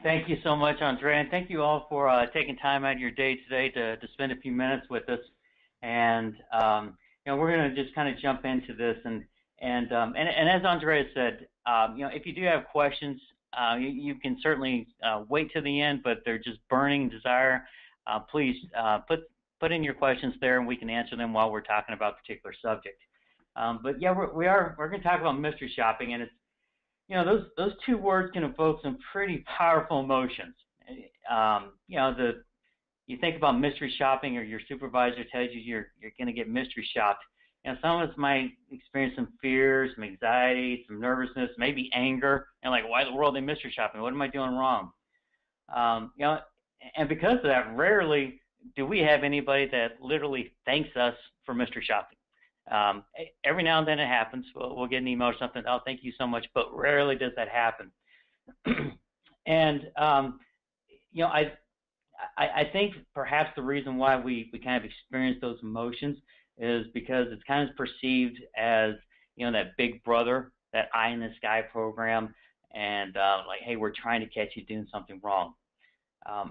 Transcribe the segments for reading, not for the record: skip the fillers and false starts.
Thank you so much, Andrea, and thank you all for taking time out of your day today to spend a few minutes with us. And we're going to just kind of jump into this, and as Andrea said, if you do have questions, you can certainly wait to the end, but they're just burning desire. Please put in your questions there, and we can answer them while we're talking about a particular subject. But yeah, we're going to talk about mystery shopping, and it's those two words can evoke some pretty powerful emotions. You think about mystery shopping, or your supervisor tells you you're going to get mystery shopped. Some of us might experience some fear, some anxiety, some nervousness, maybe anger, and like, why in the world are they mystery shopping? What am I doing wrong? And because of that, rarely do we have anybody that literally thanks us for mystery shopping. Every now and then it happens. We'll get an email or something. Oh, thank you so much, but rarely does that happen. And I think perhaps the reason why we kind of experience those emotions is because it's kind of perceived as that big brother, that eye in the sky program, and like, hey, we're trying to catch you doing something wrong.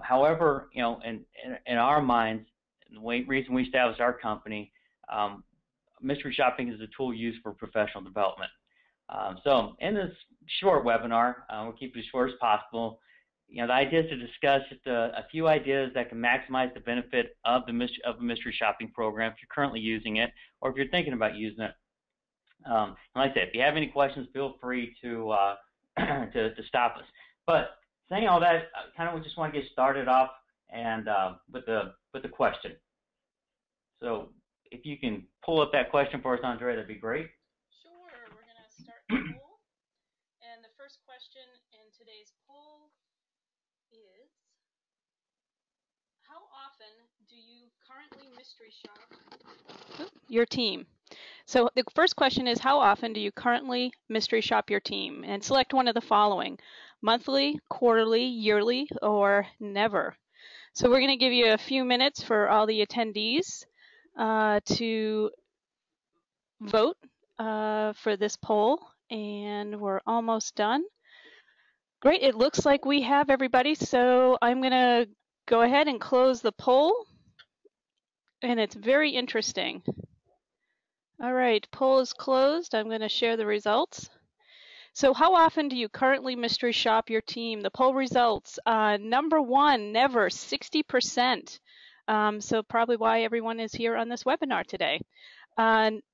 However, in our minds, the reason we established our company, mystery shopping is a tool used for professional development. So in this short webinar, we'll keep it as short as possible. The idea is to discuss just a few ideas that can maximize the benefit of a mystery shopping program if you're currently using it, or if you're thinking about using it. And like I said, if you have any questions, feel free to stop us. But saying all that, I kind of just want to get started off and with the question. So if you can pull up that question for us, Andrea, that'd be great. Sure. We're going to start the poll. And the first question in today's poll is, how often do you currently mystery shop your team? So the first question is, how often do you currently mystery shop your team? And select one of the following: monthly, quarterly, yearly, or never. So we're going to give you a few minutes for all the attendees to vote for this poll, and we're almost done. Great, it looks like we have everybody, so I'm going to go ahead and close the poll, and it's very interesting. All right, poll is closed. I'm going to share the results. So how often do you currently mystery shop your team? The poll results, number one, never, 60%. So probably why everyone is here on this webinar today.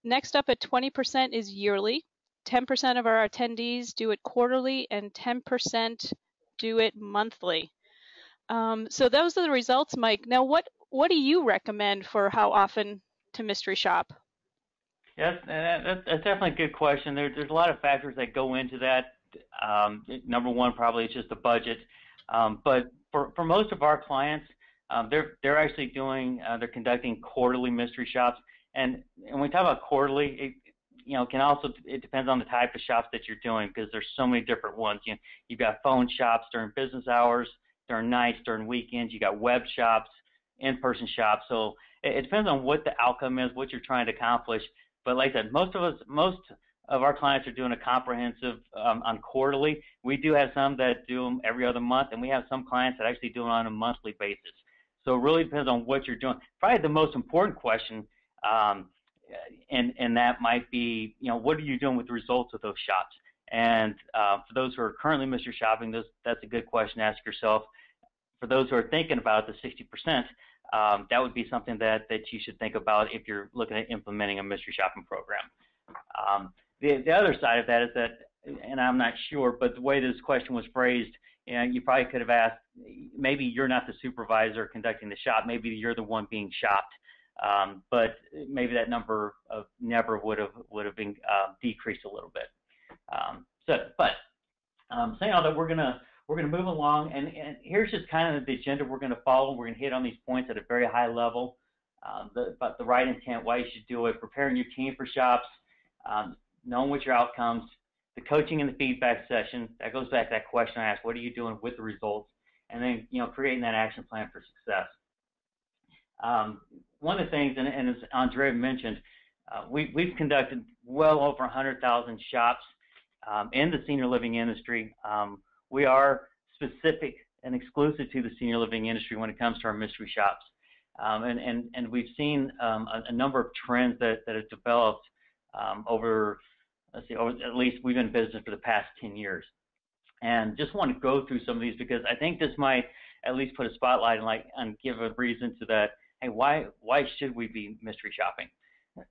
Next up at 20% is yearly. 10% of our attendees do it quarterly, and 10% do it monthly. So those are the results, Mike. Now, what do you recommend for how often to mystery shop? Yes, that's definitely a good question. There's a lot of factors that go into that. Number one, probably it's just the budget. But for most of our clients, they're actually they're conducting quarterly mystery shops. And when we talk about quarterly, it depends on the type of shops that you're doing, because there's so many different ones. You've got phone shops during business hours, during nights, during weekends. You got web shops, in-person shops. So it depends on what the outcome is, what you're trying to accomplish. But like I said, most of our clients are doing a comprehensive on quarterly. We do have some that do them every other month, and we have some clients that actually do it on a monthly basis. So it really depends on what you're doing. Probably the most important question, and that might be, what are you doing with the results of those shops? And for those who are currently mystery shopping, that's a good question to ask yourself. For those who are thinking about the 60%, that would be something that you should think about if you're looking at implementing a mystery shopping program. The other side of that is that, and I'm not sure, but the way this question was phrased, you probably could have asked, maybe you're not the supervisor conducting the shop, maybe you're the one being shopped, but maybe that number of never would have been decreased a little bit. Saying all that, we're gonna move along, and here's just kind of the agenda we're going to follow. We're going to hit on these points at a very high level, about the right intent, why you should do it, preparing your team for shops, knowing what your outcomes, the coaching and the feedback session. That goes back to that question I asked, what are you doing with the results? And then, creating that action plan for success. One of the things, and as Andrea mentioned, we've conducted well over 100,000 shops in the senior living industry. We are specific an exclusive to the senior living industry when it comes to our mystery shops. And we've seen a number of trends that have developed over, at least we've been in business for the past 10 years. And just want to go through some of these because I think this might at least put a spotlight and give a reason to that. Hey, why should we be mystery shopping?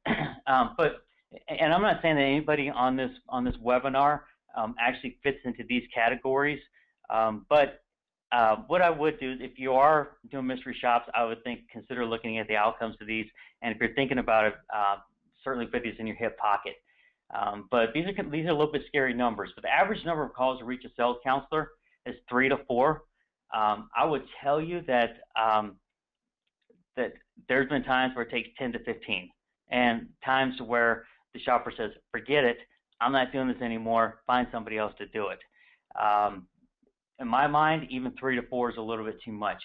And I'm not saying that anybody on this webinar actually fits into these categories, but what I would do is, if you are doing mystery shops, I would consider looking at the outcomes of these. And if you're thinking about it, certainly put these in your hip pocket. But these are a little bit scary numbers. But the average number of calls to reach a sales counselor is 3 to 4. I would tell you that that there's been times where it takes 10 to 15, and times where the shopper says, "Forget it, I'm not doing this anymore. Find somebody else to do it." In my mind, even 3 to 4 is a little bit too much.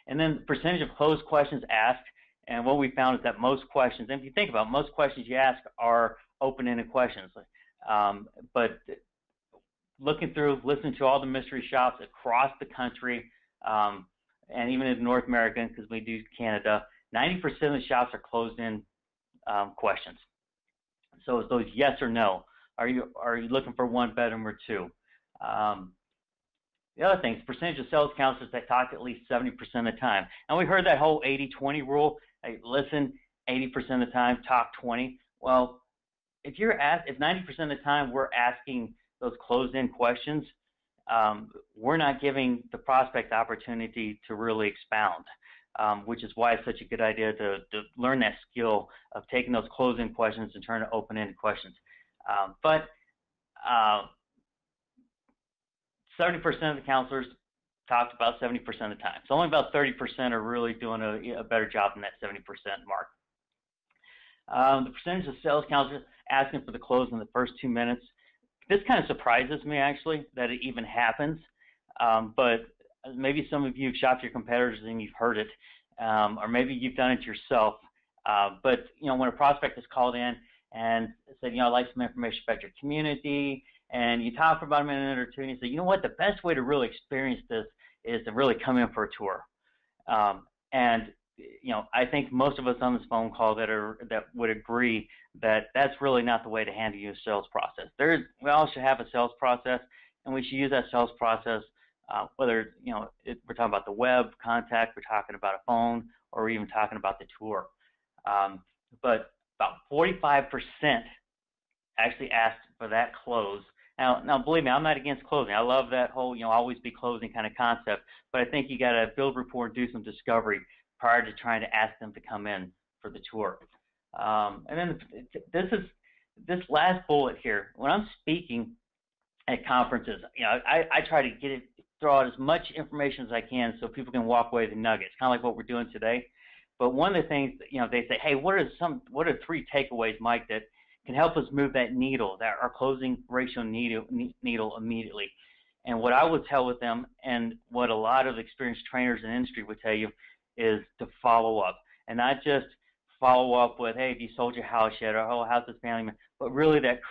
And then the percentage of closed questions asked, and what we found is that most questions, and if you think about it, most questions you ask are open-ended questions. But listening to all the mystery shops across the country, and even in North America, because we do Canada, 90% of the shops are closed-in questions. So it's those yes or no. Are you looking for 1 bedroom or 2? The other thing is percentage of sales counselors that talk at least 70% of the time. And we heard that whole 80-20 rule. Hey, listen 80% of the time, talk 20. Well, if 90% of the time we're asking those closed-in questions, we're not giving the prospect the opportunity to really expound, which is why it's such a good idea to learn that skill of taking those closed-in questions and turning to open-ended questions. But 70% of the counselors talked about 70% of the time. So only about 30% are really doing a better job than that 70% mark. The percentage of sales counselors asking for the close in the first 2 minutes, this kind of surprises me, actually, that it even happens. But maybe some of you have shopped your competitors and you've heard it, or maybe you've done it yourself. But when a prospect is called in and said, I'd like some information about your community, and you talk for about a minute or two, and you say, you know what, the best way to really experience this is to really come in for a tour. And I think most of us on this phone call that would agree that that's really not the way to handle your sales process. We all should have a sales process, and we should use that sales process, whether we're talking about the web contact, we're talking about a phone, or we're even talking about the tour. But about 45% actually asked for that close. Now, believe me, I'm not against closing. I love that whole, always be closing kind of concept. But I think you got to build rapport and do some discovery prior to trying to ask them to come in for the tour. And then this last bullet here. When I'm speaking at conferences, I try to throw out as much information as I can so people can walk away with nuggets, kind of like what we're doing today. But one of the things, they say, hey, what are 3 takeaways, Mike, that can help us move that needle, our closing ratio needle immediately? And what I would tell with them, and what a lot of experienced trainers in the industry would tell you, is to follow up. And not just follow up with, hey, have you sold your house yet? Or, oh, how's this family? But really that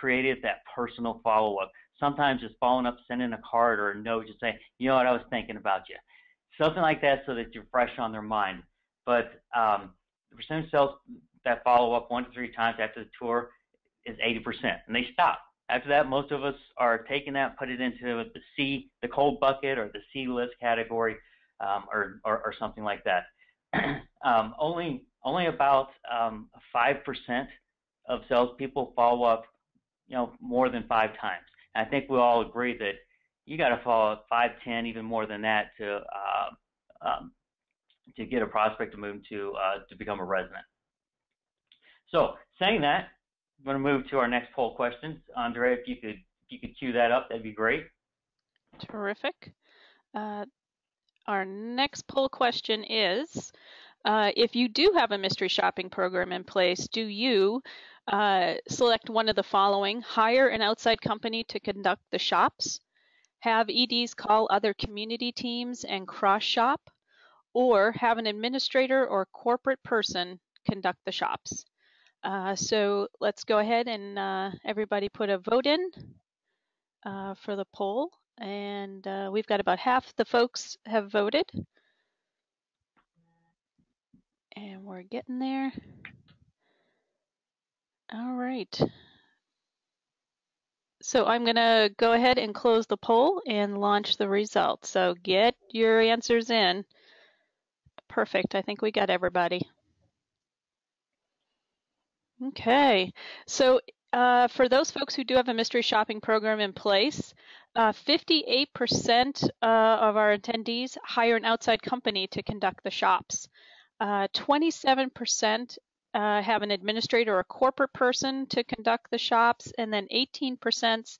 personal follow-up. Sometimes just following up, sending a card or a note, just saying, you know what, I was thinking about you. Something like that so that you're fresh on their mind. But the percentage of sales that follow up 1 to 3 times after the tour is 80%, and they stop. After that, most of us are taking that, put it into the cold bucket or the C list category, or something like that. Only about 5% of salespeople follow up, more than 5 times. And I think we all agree that you got to follow up 5, 10, even more than that to get a prospect to move to become a resident. So, saying that, I'm going to move to our next poll question. Andrea, if you could cue that up, that'd be great. Terrific. Our next poll question is, if you do have a mystery shopping program in place, do you select one of the following: hire an outside company to conduct the shops, have EDs call other community teams and cross-shop, or have an administrator or corporate person conduct the shops? So let's go ahead and everybody put a vote in for the poll. And we've got about half the folks have voted. And we're getting there. All right. So I'm going to go ahead and close the poll and launch the results. So get your answers in. Perfect. I think we got everybody. Okay. So for those folks who do have a mystery shopping program in place, 58% of our attendees hire an outside company to conduct the shops. 27% have an administrator or a corporate person to conduct the shops, and then 18%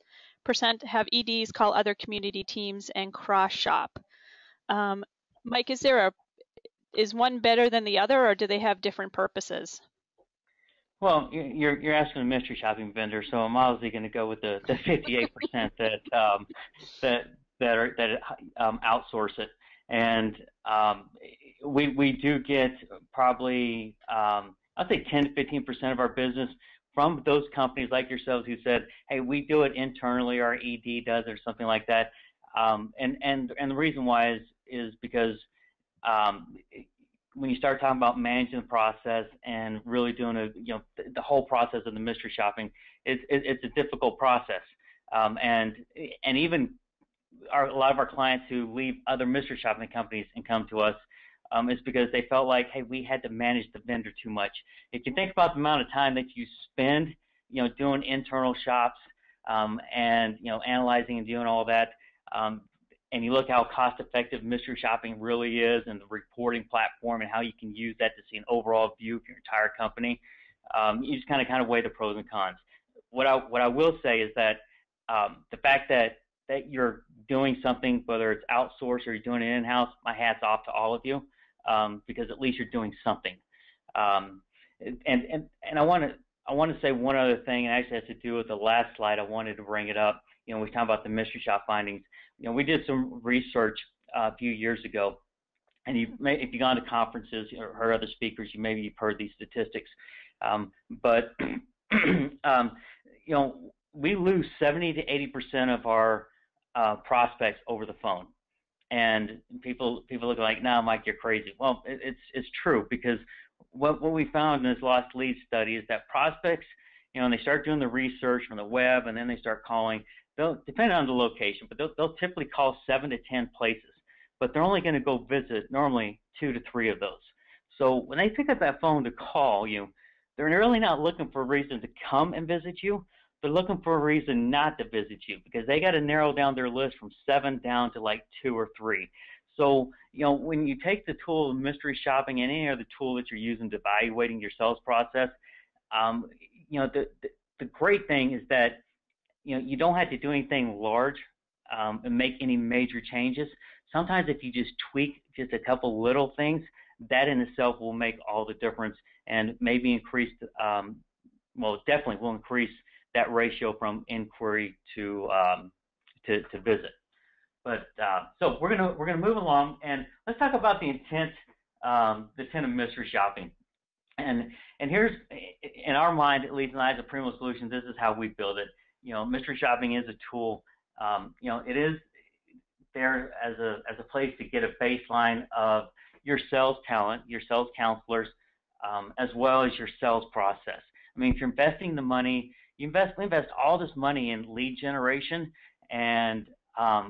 have EDs call other community teams and cross shop. Mike, is one better than the other, or do they have different purposes? Well, you're asking a mystery shopping vendor, so I'm obviously going to go with the 58% that outsource it, and we do get probably I'd say 10 to 15% of our business from those companies like yourselves who said, hey, we do it internally, our ED does it or something like that, and the reason why is because when you start talking about managing the process and really doing the whole process of the mystery shopping, it's a difficult process, and even a lot of our clients who leave other mystery shopping companies and come to us is because they felt like, hey, we had to manage the vendor too much. If you think about the amount of time that you spend, doing internal shops and analyzing and doing all that. And you look how cost-effective mystery shopping really is, and the reporting platform, and how you can use that to see an overall view of your entire company. You just kind of weigh the pros and cons. What I will say is that the fact that you're doing something, whether it's outsourced or you're doing it in-house, my hat's off to all of you, because at least you're doing something. And I want to say one other thing, and actually has to do with the last slide. I wanted to bring it up. We talked about the mystery shop findings. We did some research a few years ago, and if you've gone to conferences or heard other speakers, maybe you've heard these statistics. But we lose 70 to 80% of our prospects over the phone, and people look like, "No, Mike, you're crazy." Well, it's true, because what we found in this Lost Leads study is that prospects, and they start doing the research from the web, and then they start calling. They'll, depending on the location, but they'll typically call 7 to 10 places, but they're only going to go visit normally 2 to 3 of those. So when they pick up that phone to call you, they're really not looking for a reason to come and visit you. They're looking for a reason not to visit you, because they got to narrow down their list from 7 down to like 2 or 3. So, when you take the tool of mystery shopping and any other tool that you're using to evaluating your sales process, the great thing is that you don't have to do anything large and make any major changes. Sometimes if you just tweak just a couple little things, that in itself will make all the difference, and maybe increase, definitely will increase that ratio from inquiry to visit. But so we're gonna move along, and let's talk about the intent of mystery shopping. And here's, in our mind, at least in the eyes of Primo Solutions, this is how we build it. Mystery shopping is a tool. It is there as a place to get a baseline of your sales talent, your sales counselors, as well as your sales process. I mean, if you're investing the money, we invest all this money in lead generation, and I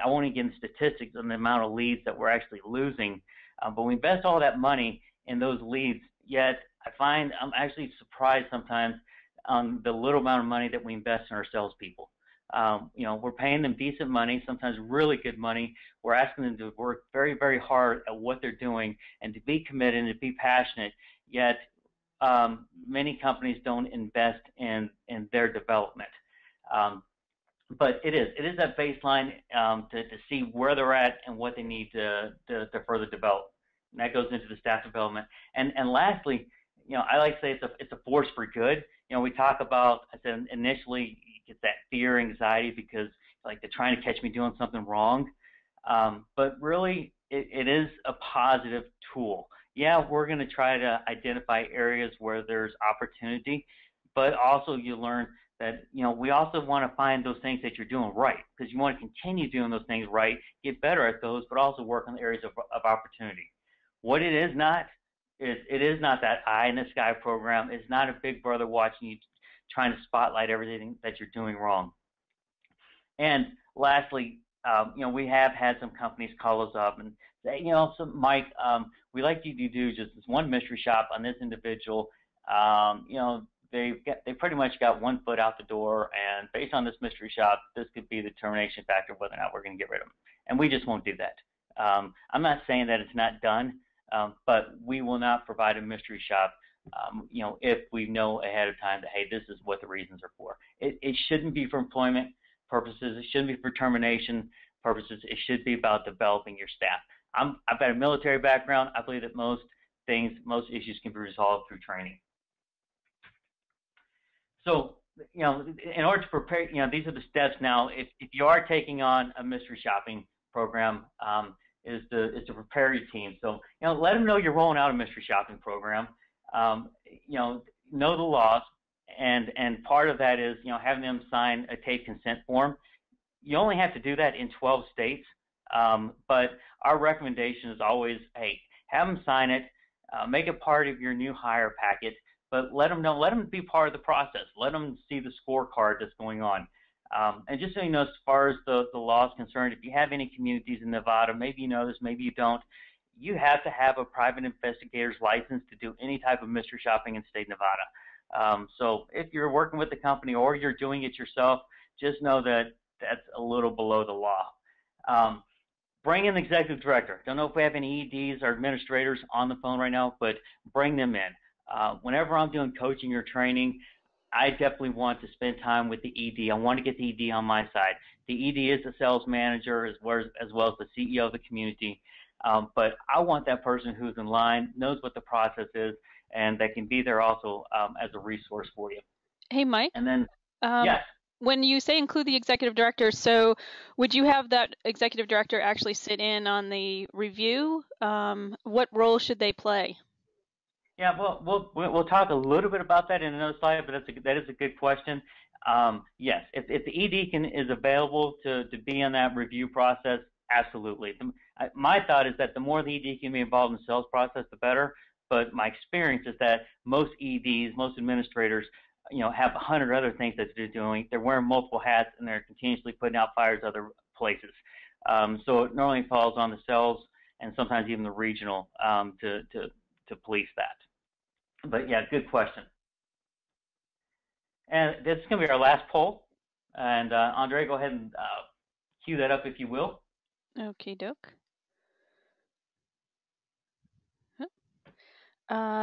won't even get into statistics on the amount of leads that we're actually losing, but we invest all that money in those leads. Yet I find I'm actually surprised sometimes on the little amount of money that we invest in our salespeople. We're paying them decent money, sometimes really good money. We're asking them to work very, very hard at what they're doing and to be committed and to be passionate. Yet many companies don't invest in their development. But it is that baseline to see where they're at and what they need to further develop. And that goes into the staff development. And lastly, I like to say it's a force for good. We talk about, I said initially, you get that fear, anxiety, because like they're trying to catch me doing something wrong. But really, it is a positive tool. Yeah, we're going to try to identify areas where there's opportunity, but also you learn that, we also want to find those things that you're doing right, because you want to continue doing those things right, get better at those, but also work on the areas of opportunity. What it is not that eye in the sky program. It's not a big brother watching you, trying to spotlight everything that you're doing wrong. And lastly, we have had some companies call us up and say, so Mike, we'd like you to do just this one mystery shop on this individual. They pretty much got one foot out the door, and based on this mystery shop, this could be the termination factor whether or not we're going to get rid of them. And we just won't do that. I'm not saying that it's not done, but we will not provide a mystery shop, if we know ahead of time that, hey, this is what the reasons are for. It shouldn't be for employment purposes. It shouldn't be for termination purposes. It should be about developing your staff. I've got a military background. I believe that most issues can be resolved through training. So, in order to prepare, these are the steps now. If you are taking on a mystery shopping program, is to prepare your team. So, let them know you're rolling out a mystery shopping program. Know the laws, and part of that is, having them sign a TAPE consent form. You only have to do that in 12 states, but our recommendation is always, hey, have them sign it, make it part of your new hire packet, but let them know, let them be part of the process. Let them see the scorecard that's going on. And just so you know, as far as the law is concerned, if you have any communities in Nevada, maybe you know this, maybe you don't, you have to have a private investigator's license to do any type of mystery shopping in state Nevada. So if you're working with the company or you're doing it yourself, just know that that's a little below the law. Bring in the executive director. Don't know if we have any EDs or administrators on the phone right now, but bring them in. Whenever I'm doing coaching or training, I definitely want to spend time with the ED. I want to get the ED on my side. The ED is the sales manager as well as the CEO of the community. But I want that person who's in line, knows what the process is, and that can be there also as a resource for you. Hey, Mike. And then, yes. When you say include the executive director, so would you have that executive director actually sit in on the review? What role should they play? Yeah, well, we'll talk a little bit about that in another slide, but that is a good question. Yes, if the ED is available to be in that review process, absolutely. My thought is that the more the ED can be involved in the sales process, the better. But my experience is that most EDs, most administrators, have 100 other things that they're doing. They're wearing multiple hats, and they're continuously putting out fires other places. So it normally falls on the sales and sometimes even the regional to police that. But yeah, good question. And this is going to be our last poll. And Andre, go ahead and cue that up if you will. Okay, doke.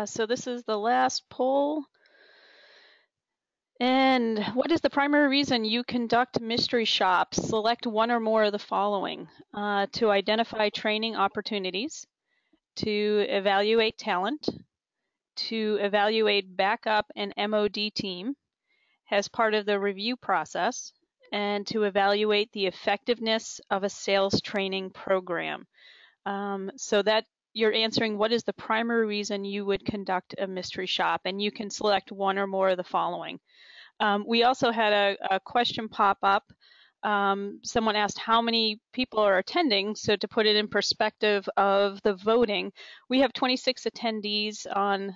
So this is the last poll. And what is the primary reason you conduct mystery shops? Select one or more of the following: to identify training opportunities, to evaluate talent, to evaluate backup and MOD team as part of the review process, and to evaluate the effectiveness of a sales training program. So that you're answering what is the primary reason you would conduct a mystery shop, and you can select one or more of the following. We also had a question pop up. Someone asked how many people are attending. So to put it in perspective of the voting, we have 26 attendees on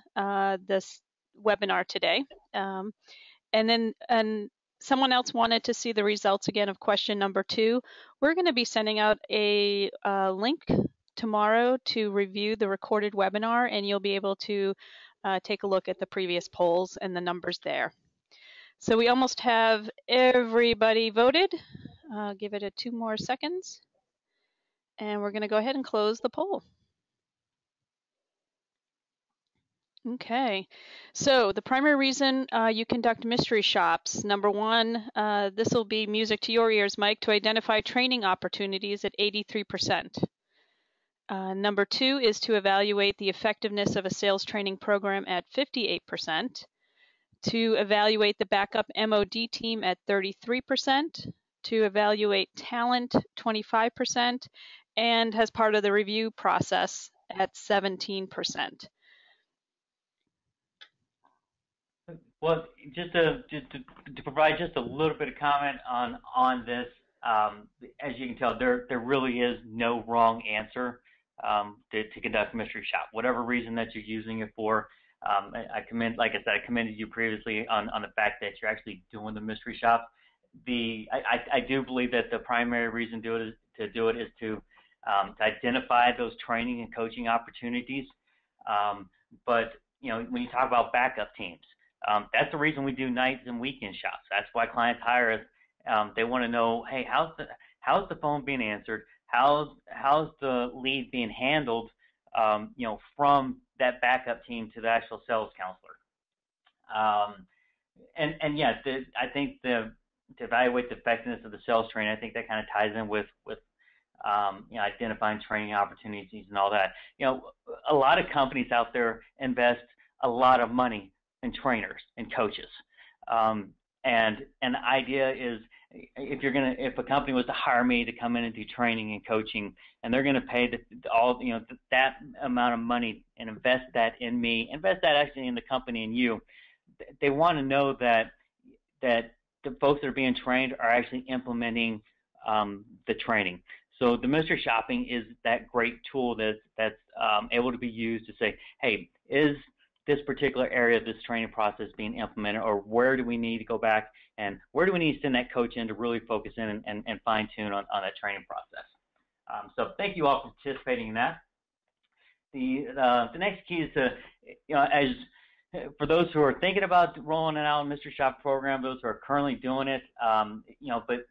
this webinar today. And someone else wanted to see the results again of question number 2. We're going to be sending out a link tomorrow to review the recorded webinar, and you'll be able to take a look at the previous polls and the numbers there. So we almost have everybody voted. Give it 2 more seconds. And we're going to go ahead and close the poll. Okay, so the primary reason you conduct mystery shops, number 1, this will be music to your ears, Mike, to identify training opportunities at 83%. Number 2 is to evaluate the effectiveness of a sales training program at 58%. To evaluate the backup MOD team at 33%, to evaluate talent 25%, and as part of the review process at 17%. Well, just to provide just a little bit of comment on this, as you can tell, there really is no wrong answer to conduct mystery shop. Whatever reason that you're using it for, like I said, I commended you previously on the fact that you're actually doing the mystery shop. I do believe that the primary reason to do it is to identify those training and coaching opportunities. But when you talk about backup teams, that's the reason we do nights and weekend shops. That's why clients hire us. They want to know, hey, how's the phone being answered? How's the lead being handled? From that backup team to the actual sales counselor. I think to evaluate the effectiveness of the sales training, I think that kind of ties in with identifying training opportunities and all that. A lot of companies out there invest a lot of money in trainers and coaches. And the idea is, if a company was to hire me to come in and do training and coaching, and they're going to pay that amount of money and invest that in me, invest that actually in the company and you, they want to know that the folks that are being trained are actually implementing the training. So the mystery shopping is that great tool that's able to be used to say, hey, is this particular area of this training process being implemented, or where do we need to go back, and where do we need to send that coach in to really focus in and fine-tune on that training process. So thank you all for participating in that. The next key is to, for those who are thinking about rolling it out in Mystery Shop program, those who are currently doing it, but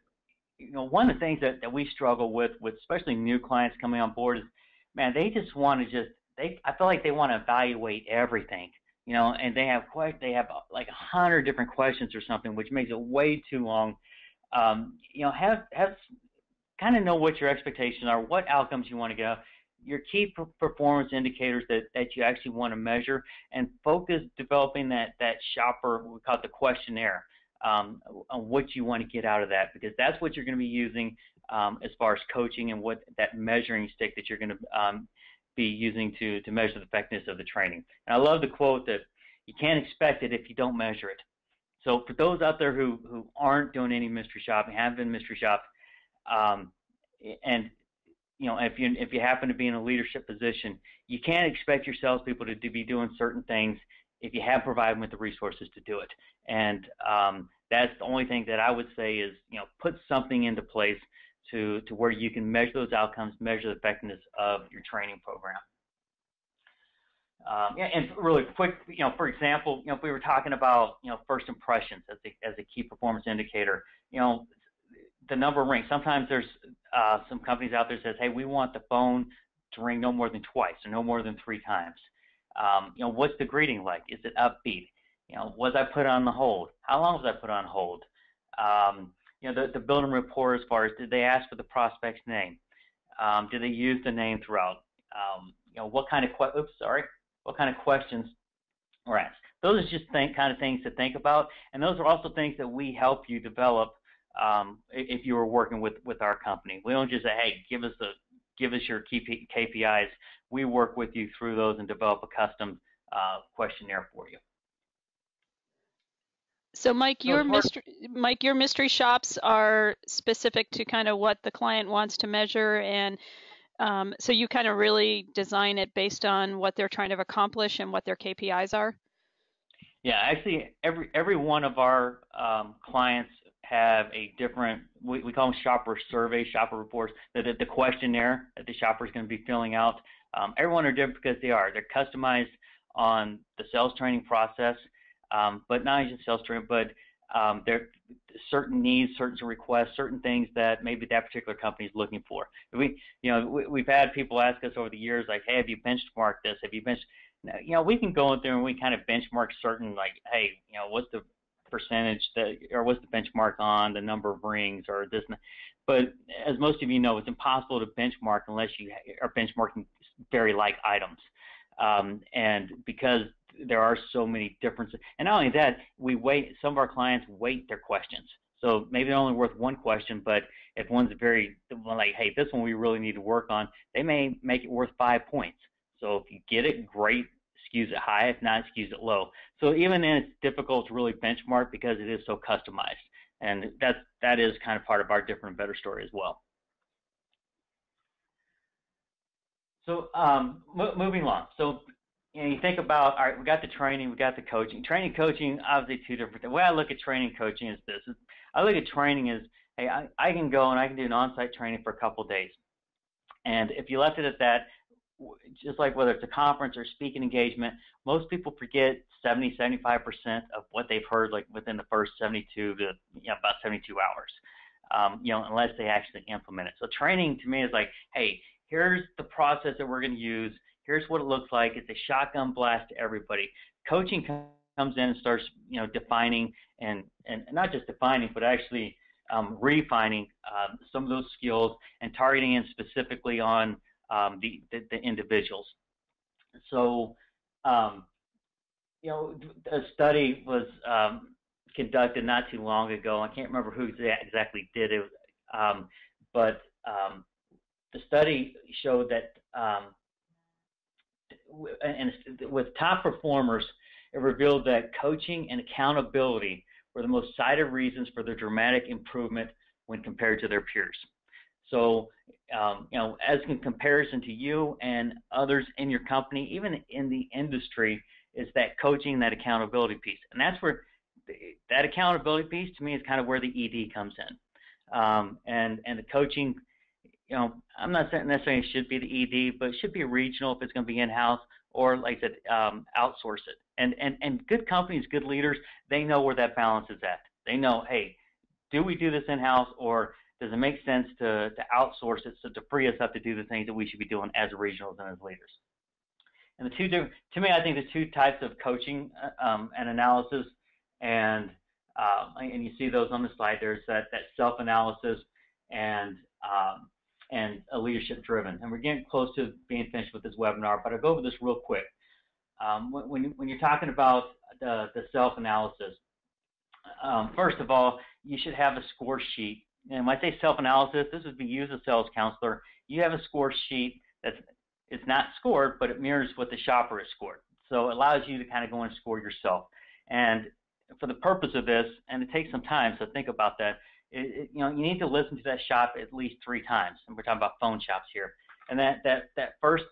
one of the things that we struggle with especially new clients coming on board is, man, they just want to I feel like they want to evaluate everything, and they have like 100 different questions or something, which makes it way too long. Have kind of know what your expectations are, what outcomes you want to get, your key performance indicators that you actually want to measure, and focus developing that shopper, we call it the questionnaire, on what you want to get out of that, because that's what you're going to be using as far as coaching, and what that measuring stick that you're going to be using to measure the effectiveness of the training. And I love the quote that you can't expect it if you don't measure it. So for those out there who aren't doing any mystery shopping, haven't been mystery shop, and if you happen to be in a leadership position, you can't expect your salespeople to be doing certain things if you haven't provided them with the resources to do it. And that's the only thing that I would say is, put something into place to where you can measure those outcomes, measure the effectiveness of your training program. And really quick, for example, if we were talking about, first impressions as a key performance indicator, the number of rings. Sometimes there's some companies out there that says, hey, we want the phone to ring no more than twice or no more than 3 times. What's the greeting like? Is it upbeat? Was I put on the hold? How long was I put on hold? The building rapport, as far as, did they ask for the prospect's name? Did they use the name throughout? What kind of questions were asked? Those are just kind of things to think about, and those are also things that we help you develop if you were working with our company. We don't just say, hey, give us your key KPIs. We work with you through those and develop a custom questionnaire for you. So Mike, your mystery shops are specific to kind of what the client wants to measure, and so you kind of really design it based on what they're trying to accomplish and what their KPIs are? Yeah, actually, every one of our clients have a different, we call them shopper surveys, shopper reports, the questionnaire that the shopper is going to be filling out. Everyone are different because they're customized on the sales training process, but not just sales training, but there are certain needs, certain requests, certain things that maybe that particular company is looking for. We've had people ask us over the years, like, hey, have you benchmarked this? Have you we can go in there and we kind of benchmark certain, like, hey, what's the percentage or what's the benchmark on the number of rings or this. But as most of you know, it's impossible to benchmark unless you are benchmarking very like items. And because there are so many differences, and not only that, some of our clients weight their questions. So maybe they're only worth one question, but if one's like, hey, this one we really need to work on, they may make it worth 5 points. So if you get it, great. skews it high. If not, it skews it low. So even then, it's difficult to really benchmark because it is so customized. And that is kind of part of our different better story as well. So moving along. So you think about, all right, we got the training, we got the coaching. Training, coaching, obviously two different. The way I look at training, coaching is this. I look at training as, hey, I can go and I can do an on-site training for a couple of days. And if you left it at that, just like whether it's a conference or speaking engagement, most people forget 70-75% of what they've heard, like within the first 72 to about 72 hours, unless they actually implement it. So training to me is like, hey, here's the process that we're going to use. Here's what it looks like. It's a shotgun blast to everybody. Coaching comes in and starts, defining and not just defining, but actually refining some of those skills and targeting in specifically on the individuals. So, a study was conducted not too long ago. I can't remember who exactly did it, but the study showed that and with top performers, it revealed that coaching and accountability were the most cited reasons for their dramatic improvement when compared to their peers. So, as in comparison to you and others in your company, even in the industry, is that coaching, that accountability piece. And that's where that accountability piece, to me, is kind of where the ED comes in. And the coaching, I'm not saying necessarily it should be the ED, but it should be regional if it's going to be in-house, or like I said, outsource it. And good companies, good leaders, they know where that balance is at. They know, hey, do we do this in-house, or does it make sense to outsource it so to free us up to do the things that we should be doing as regionals and as leaders? And to me, I think there's two types of coaching and analysis, and you see those on the slide. There's that self-analysis and a leadership-driven. And we're getting close to being finished with this webinar, but I'll go over this real quick. When you're talking about the self-analysis, first of all, you should have a score sheet. And when I say self-analysis, this would be you as a sales counselor. You have a score sheet it's not scored, but it mirrors what the shopper has scored. So it allows you to kind of go and score yourself. And for the purpose of this, and it takes some time, so think about that. You need to listen to that shop at least 3 times, and we're talking about phone shops here. And that first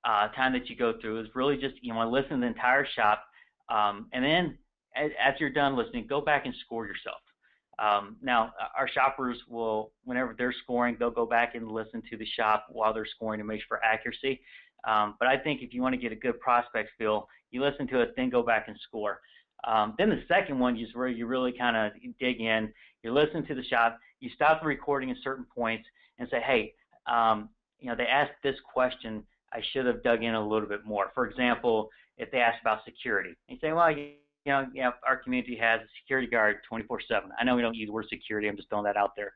time that you go through is really just you want to listen to the entire shop, and then after you're done listening, go back and score yourself. Now, our shoppers will, whenever they're scoring, they'll go back and listen to the shop while they're scoring to make sure for accuracy. But I think if you want to get a good prospect feel, you listen to it, then go back and score. Then the second one is where you really kind of dig in. You listen to the shop. You stop the recording at certain points and say, hey, they asked this question. I should have dug in a little bit more. For example, if they ask about security, you say, well, our community has a security guard 24/7. I know we don't use the word security. I'm just throwing that out there.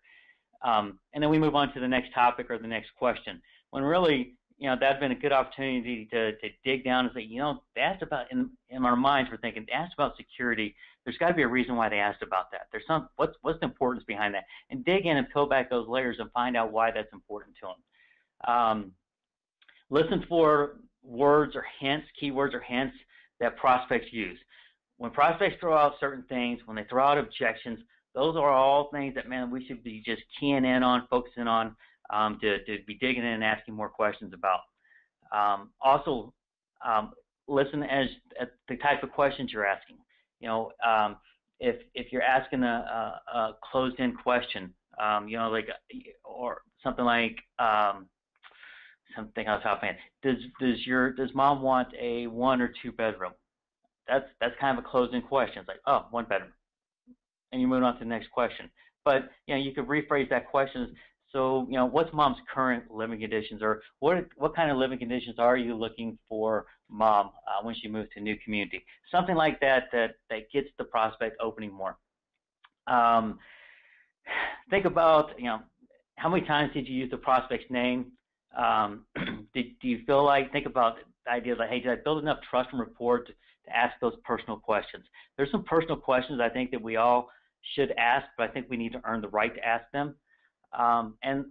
And then we move on to the next topic or the next question. When really, that's been a good opportunity to dig down and say, they asked about, in our minds, we're thinking, they asked about security. There's got to be a reason why they asked about that. There's what's the importance behind that? And dig in and peel back those layers and find out why that's important to them. Listen for words or hints, keywords or hints that prospects use. When prospects throw out certain things, when they throw out objections, those are all things that, man, we should be just keying in on, focusing on, to be digging in and asking more questions about. Also, listen at the type of questions you're asking. If you're asking a closed-in question, or something like something on top of my head. Does mom want a 1 or 2 bedroom? That's kind of a closed-in question. It's like, oh, 1 bedroom, and you move on to the next question. But you could rephrase that question. So what's mom's current living conditions, or what kind of living conditions are you looking for mom when she moves to a new community? Something like that gets the prospect opening more. Think about how many times did you use the prospect's name? Do you feel like, think about the idea of like, hey, did I build enough trust and rapport to ask those personal questions? There's some personal questions I think that we all should ask, but I think we need to earn the right to ask them. And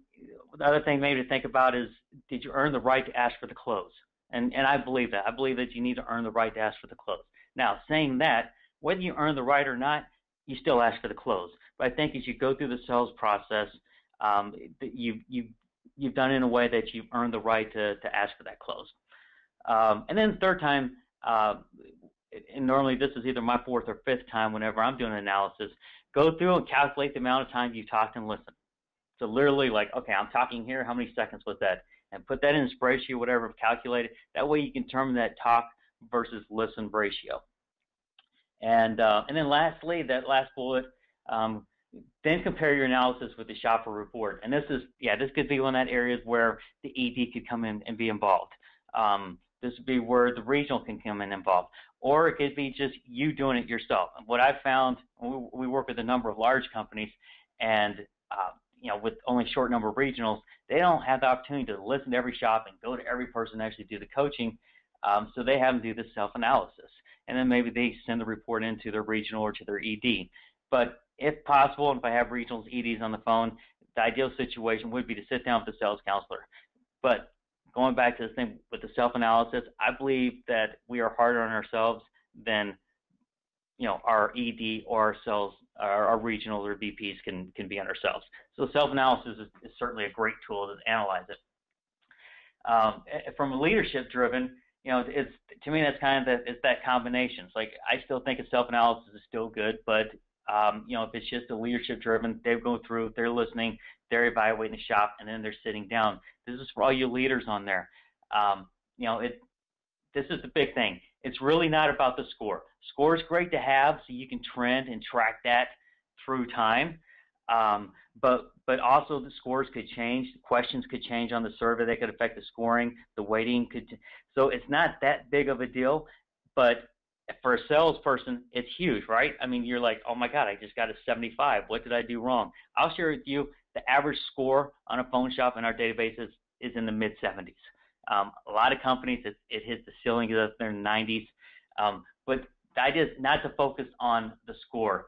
the other thing maybe to think about is, did you earn the right to ask for the close? And I believe that. I believe that you need to earn the right to ask for the close. Now, saying that, whether you earn the right or not, you still ask for the close. But I think as you go through the sales process, you've done it in a way that you've earned the right to ask for that close. And then the third time, and normally this is either my fourth or fifth time whenever I'm doing an analysis, go through and calculate the amount of time you talked and listened. So literally like, okay, I'm talking here, how many seconds was that? And put that in a spreadsheet, whatever, calculate it. That way you can determine that talk versus listen ratio. And then lastly, that last bullet, then compare your analysis with the shopper report. And this could be one of that areas where the ED could come in and be involved. This would be where the regional can come in involved. Or it could be just you doing it yourself. What I've found, we work with a number of large companies, and with only a short number of regionals, they don't have the opportunity to listen to every shop and go to every person and actually do the coaching. So they have them do the self-analysis. And then maybe they send the report into their regional or to their ED. But if possible, and if I have regionals, EDs on the phone, the ideal situation would be to sit down with the sales counselor. But going back to this thing with the self-analysis, I believe that we are harder on ourselves than our ED or our sales, our regionals or VPs can be on ourselves. So self-analysis is certainly a great tool to analyze it. From a leadership-driven, it's, to me, that's kind of it's that combination. It's like I still think a self-analysis is still good, but if it's just a leadership-driven, they go through, they're listening, they're evaluating the shop, and then they're sitting down. This is for all you leaders on there. This is the big thing. It's really not about the score. Score is great to have, so you can trend and track that through time. But also the scores could change. The questions could change on the survey. They could affect the scoring. The weighting could. So it's not that big of a deal. But for a salesperson, it's huge, right? I mean, you're like, oh my God, I just got a 75. What did I do wrong? I'll share with you the average score on a phone shop in our database is in the mid-70s. A lot of companies, it hits the ceiling of their 90s. But the idea is not to focus on the score.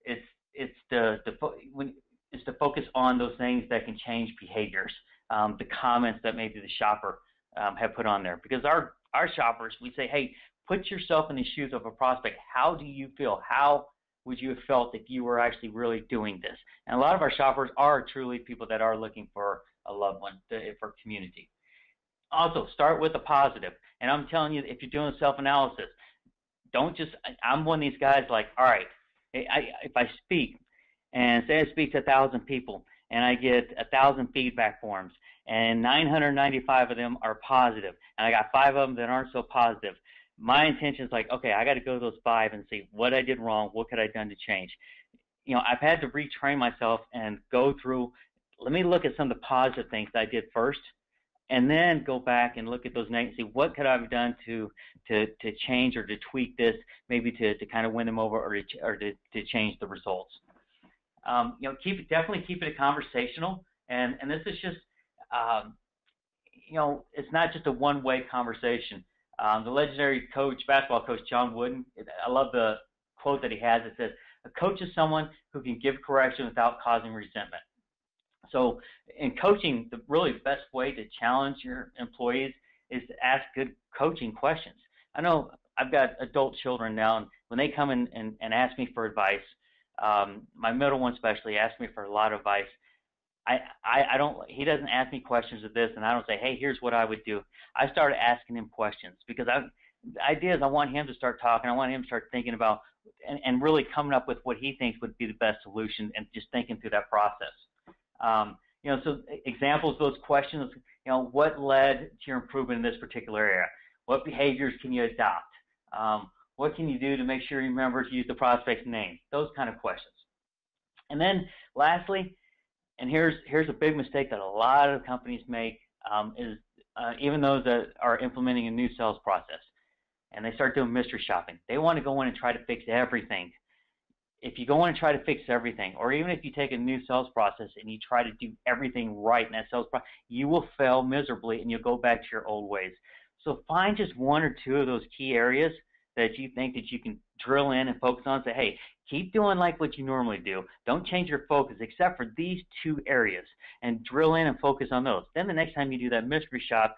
It's to focus on those things that can change behaviors. The comments that maybe the shopper have put on there. Because our shoppers, we say, hey, put yourself in the shoes of a prospect. How do you feel? How would you have felt if you were actually really doing this? And a lot of our shoppers are truly people that are looking for a loved one, for community. Also, start with a positive. And I'm telling you, if you're doing self-analysis, don't just, I'm one of these guys like, all right, if I speak, and say I speak to 1,000 people, and I get 1,000 feedback forms, and 995 of them are positive, and I got 5 of them that aren't so positive, my intention is like, okay, I got to go to those 5 and see what I did wrong, what could I have done to change. I've had to retrain myself and go through, let me look at some of the positive things that I did first, and then go back and look at those negatives, see what could I have done to change or to tweak this, maybe to kind of win them over or to change the results. Definitely keep it conversational, and this is just, it's not just a one-way conversation. The legendary basketball coach, John Wooden, I love the quote that he has. It says, a coach is someone who can give correction without causing resentment. So in coaching, the really best way to challenge your employees is to ask good coaching questions. I know I've got adult children now, and when they come in and ask me for advice, my middle one especially asks me for a lot of advice. He doesn't ask me questions of this, and I don't say, hey, here's what I would do. I started asking him questions because the idea is I want him to start talking. I want him to start thinking about and really coming up with what he thinks would be the best solution and just thinking through that process. So examples of those questions, what led to your improvement in this particular area? What behaviors can you adopt? What can you do to make sure you remember to use the prospect's name? Those kind of questions. And then lastly, and here's a big mistake that a lot of companies make, is even those that are implementing a new sales process, and they start doing mystery shopping. They want to go in and try to fix everything. If you go in and try to fix everything, or even if you take a new sales process and you try to do everything right in that sales process, you will fail miserably and you'll go back to your old ways. So find just 1 or 2 of those key areas that you think that you can drill in and focus on. Say, hey, keep doing like what you normally do. Don't change your focus except for these two areas, and drill in and focus on those. Then the next time you do that mystery shop,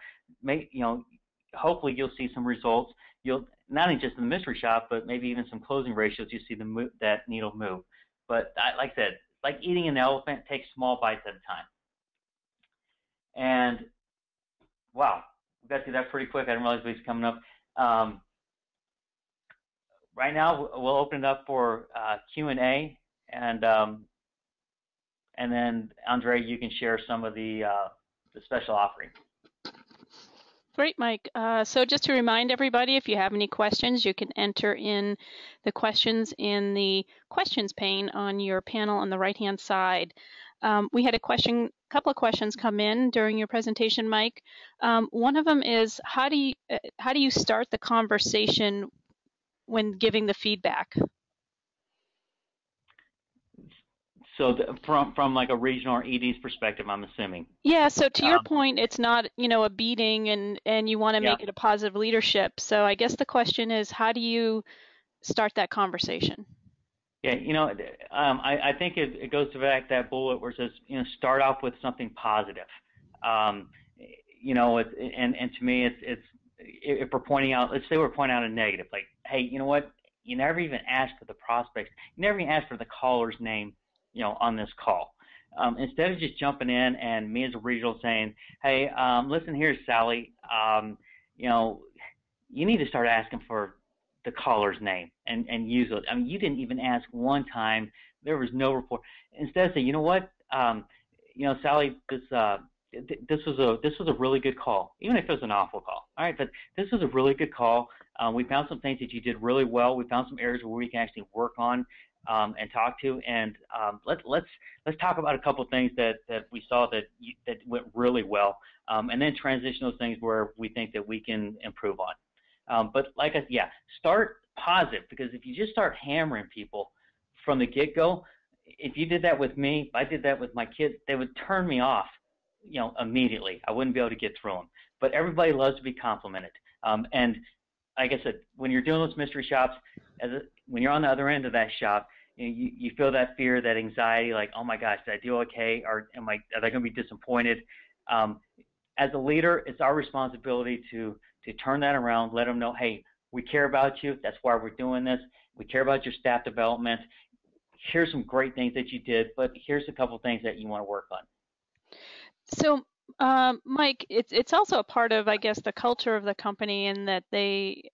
hopefully you'll see some results. You'll not only just in the mystery shop, but maybe even some closing ratios. You see that needle move. But like I said, it's like eating an elephant. Take small bites at a time. And wow, we got through that pretty quick. I didn't realize it was coming up. Right now, we'll open it up for Q&A, and then Andre, you can share some of the special offering. Great, Mike. So just to remind everybody, if you have any questions, you can enter in the questions in the questions pane on your panel on the right-hand side. We had a couple of questions come in during your presentation, Mike. One of them is, how do you start the conversation when giving the feedback? So from like a regional or ED's perspective, I'm assuming. Yeah. So to your point, it's not a beating, and you want to make it a positive leadership. So I guess the question is, how do you start that conversation? Yeah. I think it goes to back that bullet where it says start off with something positive. And to me it's if we're pointing out, let's say we're pointing out a negative, like, hey, you know what? You never even asked for the prospects. You never even asked for the caller's name, on this call. Instead of just jumping in and me as a regional saying, hey, listen here, Sally, you need to start asking for the caller's name and use it. I mean, you didn't even ask one time. There was no report. Instead, say, you know what, Sally, this was a really good call, even if it was an awful call. All right, but this was a really good call. We found some things that you did really well. We found some areas where we can actually work on and talk to. And let's talk about a couple of things that we saw that went really well, and then transition those things where we think that we can improve on. But start positive, because if you just start hammering people from the get-go, if you did that with me, if I did that with my kids, they would turn me off, immediately. I wouldn't be able to get through them. But everybody loves to be complimented. And like I said, when you're doing those mystery shops, when you're on the other end of that shop, you feel that fear, that anxiety, like, oh my gosh, did I do okay? Or are they going to be disappointed? As a leader, it's our responsibility to turn that around, let them know, hey, we care about you. That's why we're doing this. We care about your staff development. Here's some great things that you did, but here's a couple things that you want to work on. So, Mike, it's also a part of, I guess, the culture of the company, in that they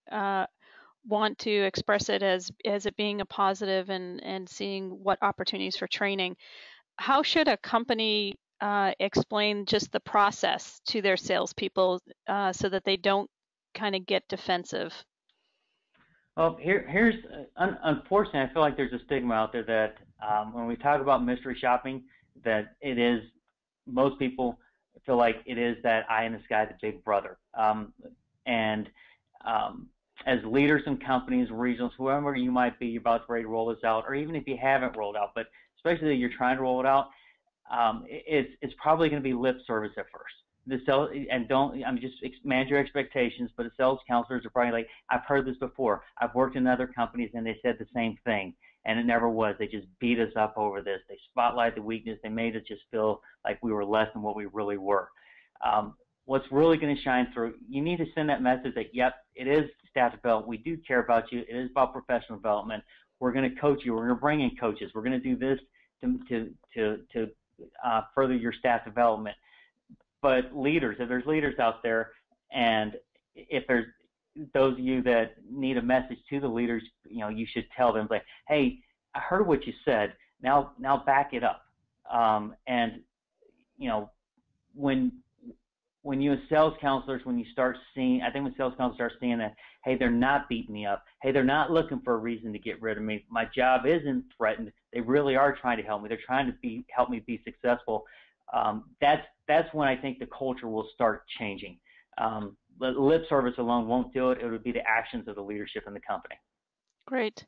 want to express it as it being a positive and seeing what opportunities for training. How should a company explain just the process to their salespeople so that they don't kind of get defensive? Well, here's unfortunately, I feel like there's a stigma out there that when we talk about mystery shopping, that it is, most people feel like it is that eye in the sky, the big brother. As leaders in companies, regionals, whoever you might be, you're about to ready to roll this out, or even if you haven't rolled out, but especially if you're trying to roll it out, it's probably going to be lip service at first. Just manage your expectations, but the sales counselors are probably like, I've heard this before. I've worked in other companies and they said the same thing, and it never was. They just beat us up over this. They spotlighted the weakness. They made us just feel like we were less than what we really were. What's really going to shine through, you need to send that message that, yep, it is staff development. We do care about you. It is about professional development. We're going to coach you. We're going to bring in coaches. We're going to do this to further your staff development. But leaders, if there's leaders out there, and if there's those of you that need a message to the leaders, you should tell them, like, hey, I heard what you said. Now back it up. When you as sales counselors, when you start seeing, I think when sales counselors start seeing that, hey, they're not beating me up. Hey, they're not looking for a reason to get rid of me. My job isn't threatened. They really are trying to help me. They're trying to help me be successful. That's when I think the culture will start changing. Lip service alone won't do it. It would be the actions of the leadership in the company. Great.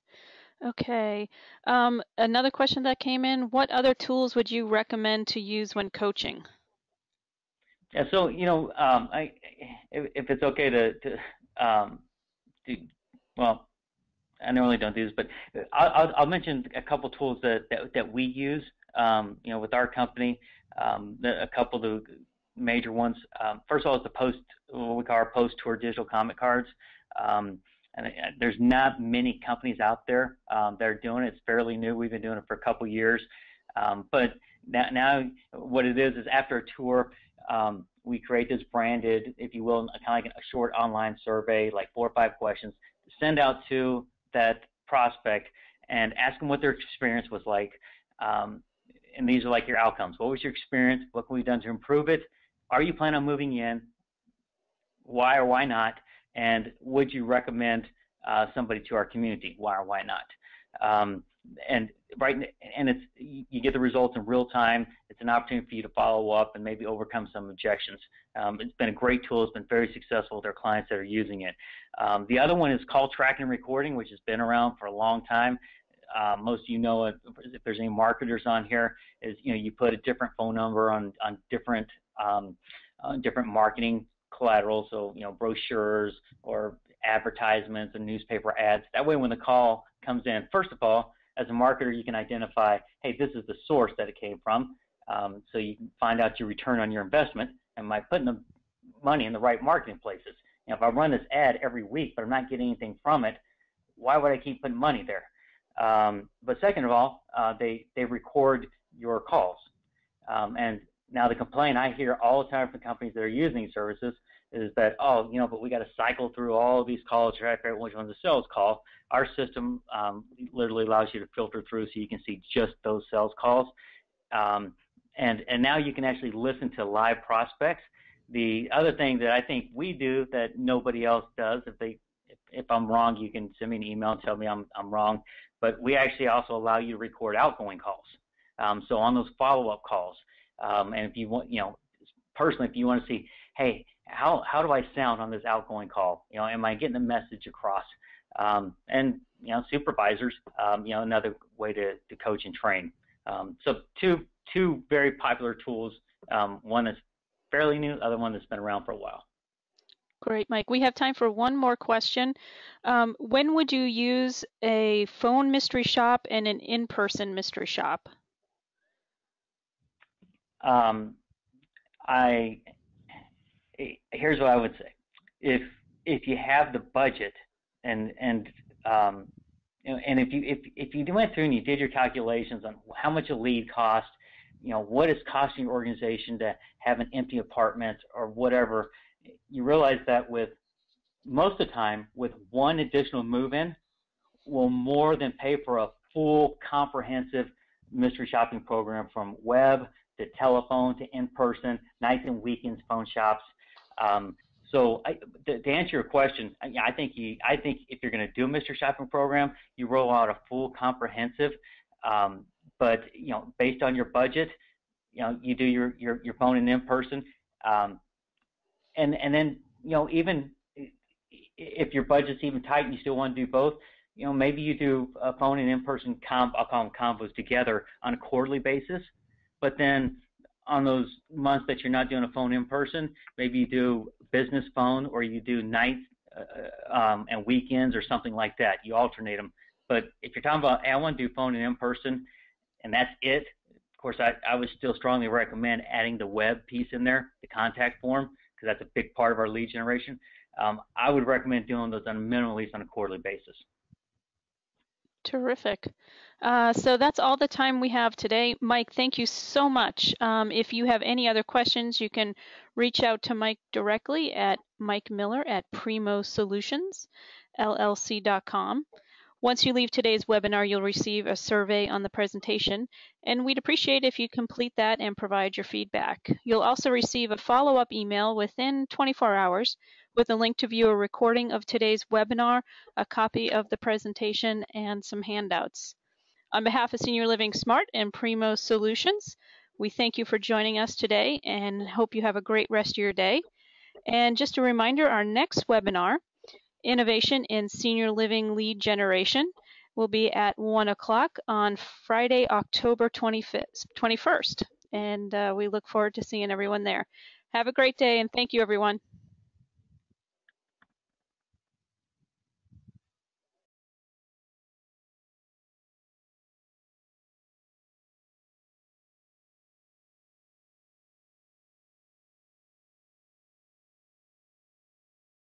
Okay. Another question that came in: what other tools would you recommend to use when coaching? Yeah. So if it's okay to I normally don't do this, but I'll mention a couple tools that we use, with our company. A couple of the major ones. First of all, is what we call our post-tour digital comment cards. And there's not many companies out there that are doing it. It's fairly new. We've been doing it for a couple years. But now what it is after a tour, we create this branded, if you will, kind of like a short online survey, like 4 or 5 questions, to send out to that prospect and ask them what their experience was like. And these are like your outcomes. What was your experience? What can we done to improve it? Are you planning on moving in? Why or why not? And would you recommend somebody to our community? Why or why not? And you get the results in real time. It's an opportunity for you to follow up and maybe overcome some objections. It's been a great tool. It's been very successful with our clients that are using it. The other one is call tracking and recording, which has been around for a long time. Most of you know it, if there's any marketers on here, is you put a different phone number on different marketing collateral, so brochures or advertisements and newspaper ads. That way when the call comes in, first of all, as a marketer, you can identify, hey, this is the source that it came from, so you can find out your return on your investment. And by putting the money in the right marketing places, if I run this ad every week but I'm not getting anything from it, why would I keep putting money there? But second of all, they record your calls. And now the complaint I hear all the time from companies that are using these services is that, but we got to cycle through all of these calls to track out which one's a sales call. Our system literally allows you to filter through so you can see just those sales calls. And now you can actually listen to live prospects. The other thing that I think we do that nobody else does, if I'm wrong, you can send me an email and tell me I'm wrong. But we actually also allow you to record outgoing calls. So on those follow-up calls, and if you want, personally, if you want to see, hey, how do I sound on this outgoing call? Am I getting the message across? And supervisors, another way to coach and train. So two very popular tools. One that's fairly new, the other one that's been around for a while. Great, Mike. We have time for one more question. When would you use a phone mystery shop and an in-person mystery shop? Here's what I would say. If you have the budget and if you went through and you did your calculations on how much a lead cost, what it's costing your organization to have an empty apartment or whatever, you realize that with most of the time, with one additional move-in, will more than pay for a full comprehensive mystery shopping program, from web to telephone to in-person, nights and weekends phone shops. So to answer your question, I think if you're going to do a mystery shopping program, you roll out a full comprehensive. But based on your budget, you do your phone and in-person. And then, even if your budget's even tight and you still want to do both, maybe you do a phone and in-person I'll call them combos together on a quarterly basis. But then on those months that you're not doing a phone in-person, maybe you do business phone, or you do nights and weekends or something like that. You alternate them. But if you're talking about, hey, I want to do phone and in-person, and that's it, of course, I would still strongly recommend adding the web piece in there, the contact form, because that's a big part of our lead generation. I would recommend doing those on a minimum, at least on a quarterly basis. Terrific. So that's all the time we have today. Mike, thank you so much. If you have any other questions, you can reach out to Mike directly at Mike Miller at PrimoSolutionsLLC.com. Once you leave today's webinar, you'll receive a survey on the presentation, and we'd appreciate if you complete that and provide your feedback. You'll also receive a follow-up email within 24 hours with a link to view a recording of today's webinar, a copy of the presentation, and some handouts. On behalf of Senior Living Smart and Primo Solutions, we thank you for joining us today and hope you have a great rest of your day. And just a reminder, our next webinar, Innovation in Senior Living Lead Generation, will be at 1 o'clock on Friday, October 21st. And we look forward to seeing everyone there. Have a great day, and thank you, everyone.